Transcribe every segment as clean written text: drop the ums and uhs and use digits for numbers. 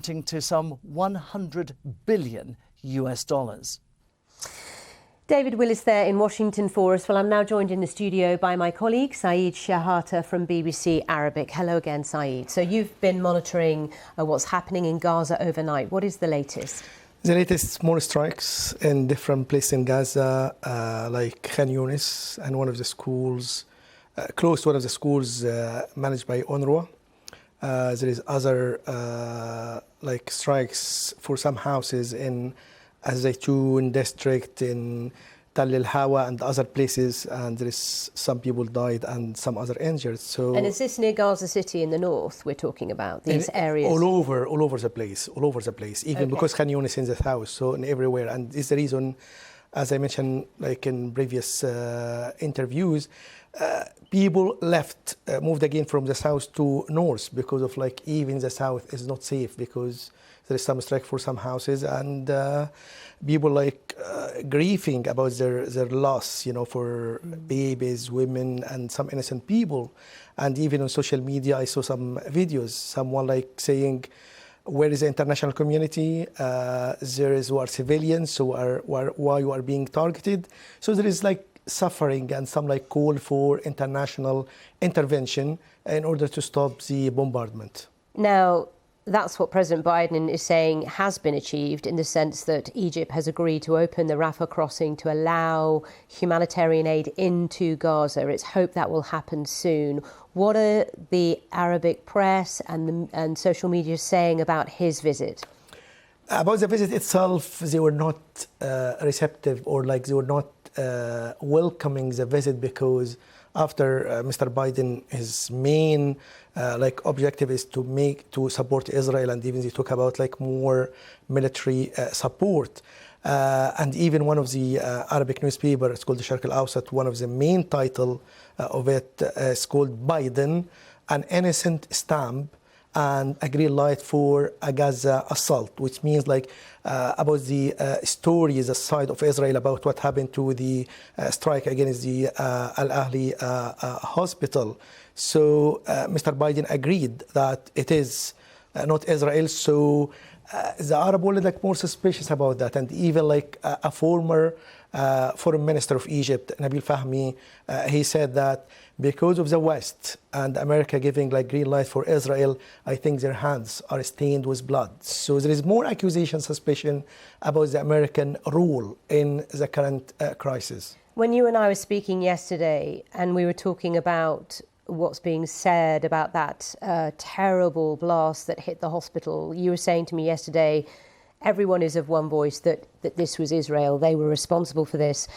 to some 100 billion US dollars. David Willis there in Washington for us. Well, I'm now joined in the studio by my colleague, Shehata from BBC Arabic. Hello again, Saeed. So you've been monitoring what's happening in Gaza overnight. What is the latest? The latest, more strikes in different places in Gaza, like Khan Yunis and one of the schools, close to one of the schools managed by UNRWA. There is other like strikes for some houses in Zaytun district, in Tal al-Hawa and other places, and there is some people died and some other injured. So, and is this near Gaza City in the north we're talking about, these areas? All over the place, even okay. Because Khan Yunis in the south, so in everywhere. And it's the reason, as I mentioned, like in previous interviews, people moved again from the south to north because of like even the south is not safe because there is some strike for some houses and people like grieving about their loss, you know, for babies, women, and some innocent people. And even on social media, I saw some videos, someone like saying, where is the international community? There is who are civilians, so why you are being targeted? So there is like suffering and some like call for international intervention in order to stop the bombardment. Now, that's what President Biden is saying has been achieved in the sense that Egypt has agreed to open the Rafah crossing to allow humanitarian aid into Gaza. It's hoped that will happen soon. What are the Arabic press and social media saying about his visit? About the visit itself, they were not receptive or like they were not welcoming the visit because after Mr. Biden, his main like objective is to support Israel, and even they talk about like more military support. And even one of the Arabic newspapers, it's called the Sharq al-Awsat, one of the main title of it is called Biden, an innocent stamp and a green light for a Gaza assault, which means like about the stories, the side of Israel about what happened to the strike against the Al-Ahli hospital. So Mr. Biden agreed that it is not Israel. So the Arab world like more suspicious about that, and even like a former foreign minister of Egypt, Nabil Fahmy, he said that because of the West and America giving like green light for Israel, I think their hands are stained with blood. So there is more accusation, suspicion about the American role in the current crisis. When you and I were speaking yesterday and we were talking about what's being said about that terrible blast that hit the hospital, you were saying to me yesterday, everyone is of one voice that this was Israel. They were responsible for this.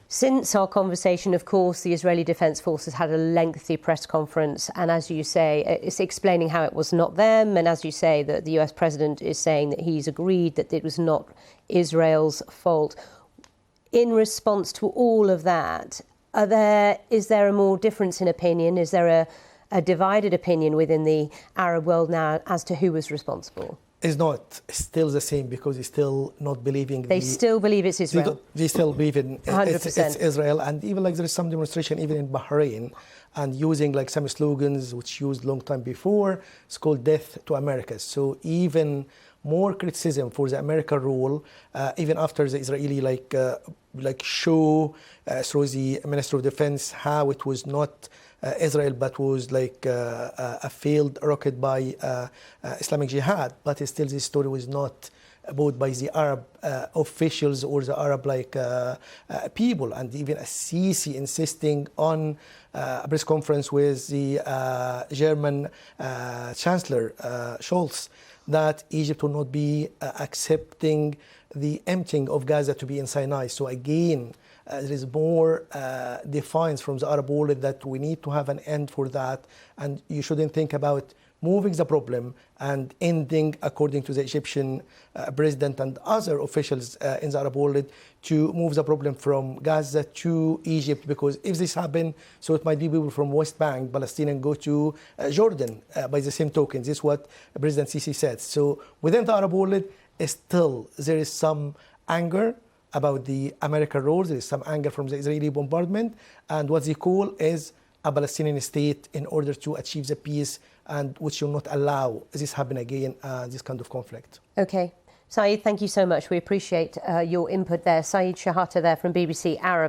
Since our conversation, of course, the Israeli Defense Forces had a lengthy press conference. And as you say, it's explaining how it was not them. And as you say, that the US president is saying that he's agreed that it was not Israel's fault. In response to all of that, is there a more difference in opinion? Is there a divided opinion within the Arab world now as to who was responsible? It's not still the same because they still not believing. They still believe it's Israel. They still believe in 100%. It's Israel, and even like there is some demonstration even in Bahrain, and using like some slogans which used long time before. It's called "Death to America." So even more criticism for the American role, even after the Israeli like show through the Minister of Defense how it was not Israel, but was like a failed rocket by Islamic Jihad. But still, this story was not bought by the Arab officials or the Arab people. And even Sisi insisting on a press conference with the German Chancellor Scholz that Egypt will not be accepting the emptying of Gaza to be in Sinai. So again, there is more defiance from the Arab world that we need to have an end for that, and you shouldn't think about moving the problem and ending, according to the Egyptian president and other officials in the Arab world, to move the problem from Gaza to Egypt, because if this happens, so it might be people from West Bank, Palestinian, go to Jordan by the same token. This is what President Sisi said. So within the Arab world, still there is some anger about the American role. There is some anger from the Israeli bombardment, and what they call is a Palestinian state in order to achieve the peace, and which will not allow this happen again, this kind of conflict. Okay. Saeed, thank you so much. We appreciate your input there. Saeed Shehata there from BBC Arab.